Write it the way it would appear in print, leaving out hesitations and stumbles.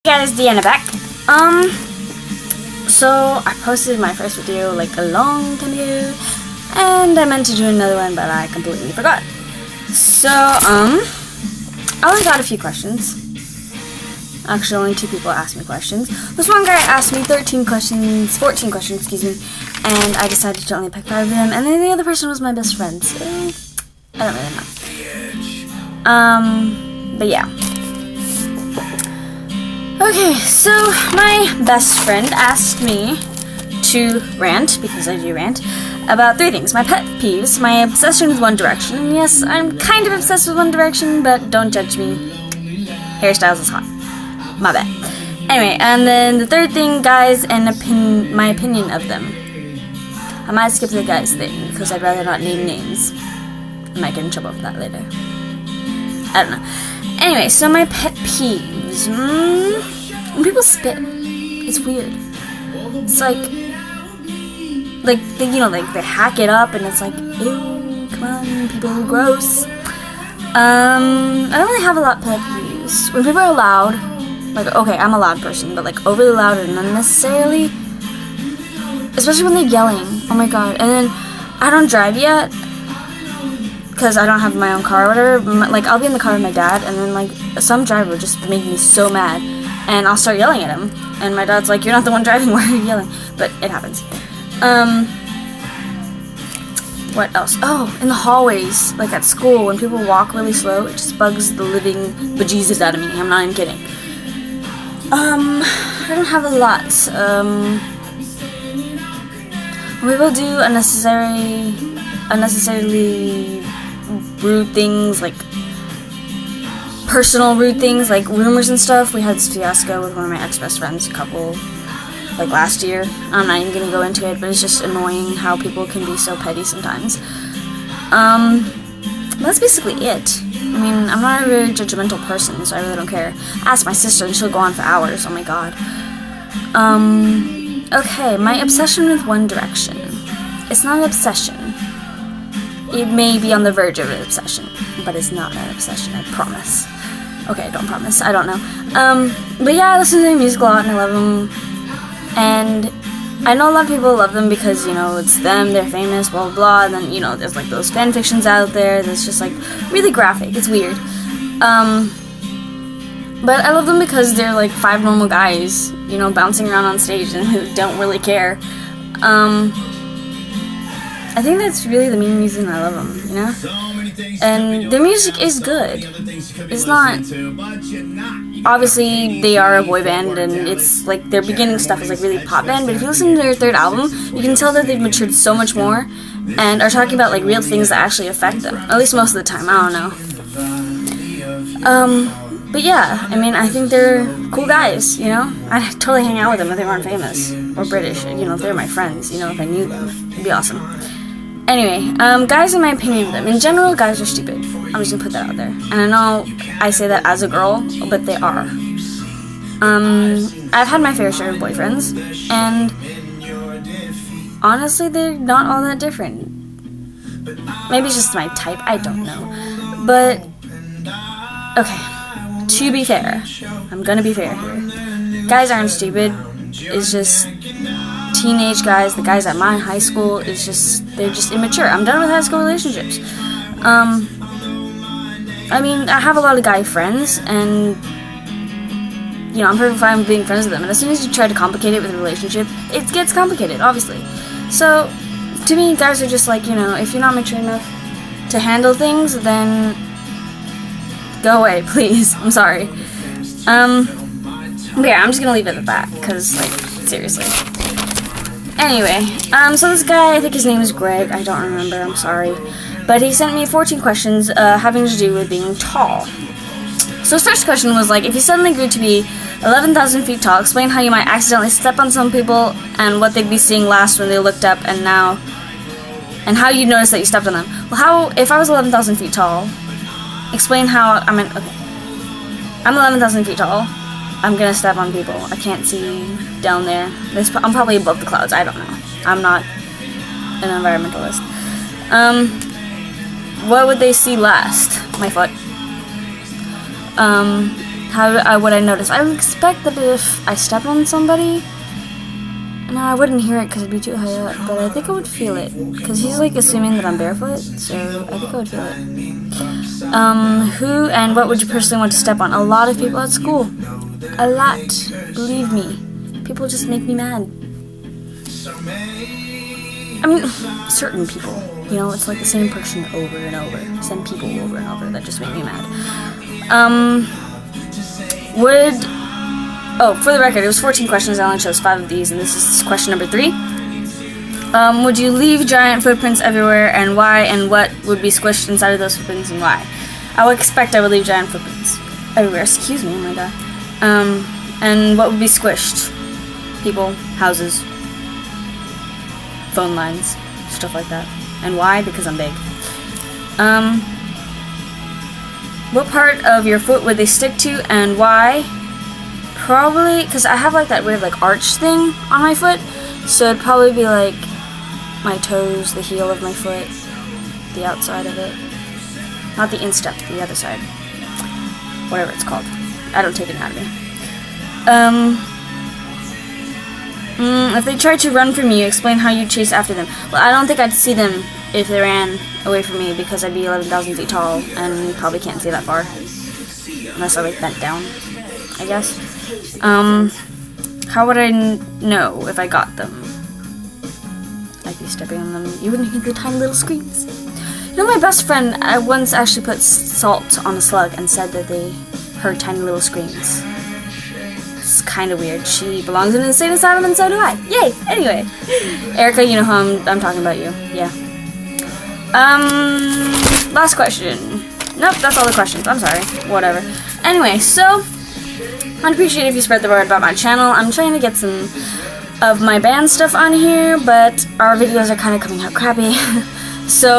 Hey guys, Deanna back. So I posted my first video like a long time ago, and I meant to do another one, but I completely forgot. So, I only got a few questions. Actually, only 2 people asked me questions. This one guy asked me 14 questions, excuse me, and I decided to only pick 5 of them, and then the other person was my best friend, so I don't really know. But yeah. Okay, so my best friend asked me to rant, because I do rant, about 3 things. My pet peeves, my obsession with One Direction, and yes, I'm kind of obsessed with One Direction, but don't judge me. Hairstyles is hot. My bad. Anyway, and then the 3rd thing, guys, and my opinion of them. I might skip the guys thing, because I'd rather not name names. I might get in trouble for that later. I don't know. Anyway, so my pet peeves. When people spit, it's weird. It's like they hack it up, and it's like, ew, come on, people, gross. I don't really have a lot of pet peeves. When people are loud, like, okay, I'm a loud person, but like overly loud and unnecessarily, especially when they're yelling. Oh my god! And then I don't drive yet, because I don't have my own car or whatever. Like, I'll be in the car with my dad, and then like some driver would just make me so mad, and I'll start yelling at him, and my dad's like, "You're not the one driving, why are you yelling?" But it happens. What else? Oh, in the hallways, like at school, when people walk really slow, it just bugs the living bejesus out of me. I'm not even kidding. I don't have a lot. When people do unnecessarily rude things, like personal rude things, like rumors and stuff. We had this fiasco with one of my ex-best friends, a couple, like last year. I'm not even gonna go into it, but it's just annoying how people can be so petty sometimes. That's basically it. I mean, I'm not a very judgmental person, so I really don't care. Ask my sister and she'll go on for hours. Oh my god. Okay, my obsession with One Direction. It's not an obsession. It may be on the verge of an obsession, but it's not an obsession, I promise. Okay, I don't promise. I don't know. But yeah, I listen to their music a lot, and I love them. And I know a lot of people love them because, you know, it's them, they're famous, blah, blah, blah. And then, you know, there's like those fan fictions out there that's just like really graphic. It's weird. But I love them because they're like 5 normal guys, you know, bouncing around on stage and who don't really care. I think that's really the main reason I love them, you know? And their music is good. It's not... Obviously, they are a boy band, and it's like their beginning stuff is like really pop band, but if you listen to their 3rd album, you can tell that they've matured so much more and are talking about like real things that actually affect them. At least most of the time, I don't know. But yeah, I mean, I think they're cool guys, you know? I'd totally hang out with them if they weren't famous or British, you know, if they're my friends, you know, if I knew them. It'd be awesome. Anyway, guys, in my opinion of them, in general, guys are stupid. I'm just gonna put that out there. And I know I say that as a girl, but they are. I've had my fair share of boyfriends, and honestly, they're not all that different. Maybe it's just my type, I don't know. But, okay, to be fair, I'm gonna be fair here. Guys aren't stupid, it's just... teenage guys, the guys at my high school, they're just immature. I'm done with high school relationships. I mean, I have a lot of guy friends, and, you know, I'm perfectly fine with being friends with them, and as soon as you try to complicate it with a relationship, it gets complicated, obviously. So, to me, guys are just like, you know, if you're not mature enough to handle things, then go away, please. I'm sorry. But yeah, I'm just gonna leave it at that, because, like, seriously. Anyway, so this guy, I think his name is Greg, I don't remember, I'm sorry, but he sent me 14 questions, having to do with being tall. So his first question was like, if you suddenly grew to be 11,000 feet tall, explain how you might accidentally step on some people, and what they'd be seeing last when they looked up, and how you'd notice that you stepped on them. Well, if I was 11,000 feet tall, explain how, okay, I'm 11,000 feet tall, I'm gonna step on people. I can't see down there. I'm probably above the clouds. I don't know. I'm not an environmentalist. What would they see last? My foot. How would I notice? I would expect that if I step on somebody, no, I wouldn't hear it because it'd be too high up, but I think I would feel it, because he's like assuming that I'm barefoot, so I think I would feel it. Who and what would you personally want to step on? A lot of people at school. A lot. Believe me. People just make me mad. I mean, certain people. You know, it's like the same person over and over. Same people over and over that just make me mad. For the record, it was 14 questions. I only chose 5 of these, and this is question number 3. Would you leave giant footprints everywhere, and why? And what would be squished inside of those footprints, and why? I would expect I would leave giant footprints everywhere. Excuse me, oh my god. And what would be squished? People, houses, phone lines, stuff like that. And why? Because I'm big. What part of your foot would they stick to, and why? Probably, because I have like that weird like arch thing on my foot, so it'd probably be like my toes, the heel of my foot, the outside of it. Not the instep, the other side. Whatever it's called. I don't take anatomy. If they tried to run from you, explain how you chase after them. Well, I don't think I'd see them if they ran away from me, because I'd be 11,000 feet tall and you probably can't see that far. Unless I like bent down, I guess. How would I know if I got them? I'd be stepping on them. You wouldn't hear the tiny little screams. You know, my best friend once actually put salt on a slug and said that they heard tiny little screams. It's kind of weird. She belongs in an insane asylum, and so do I. Yay! Anyway, Erica, you know who I'm talking about you. Yeah. Last question. Nope, that's all the questions. I'm sorry. Whatever. Anyway, so I'd appreciate it if you spread the word about my channel. I'm trying to get some of my band stuff on here, but our videos are kind of coming out crappy. So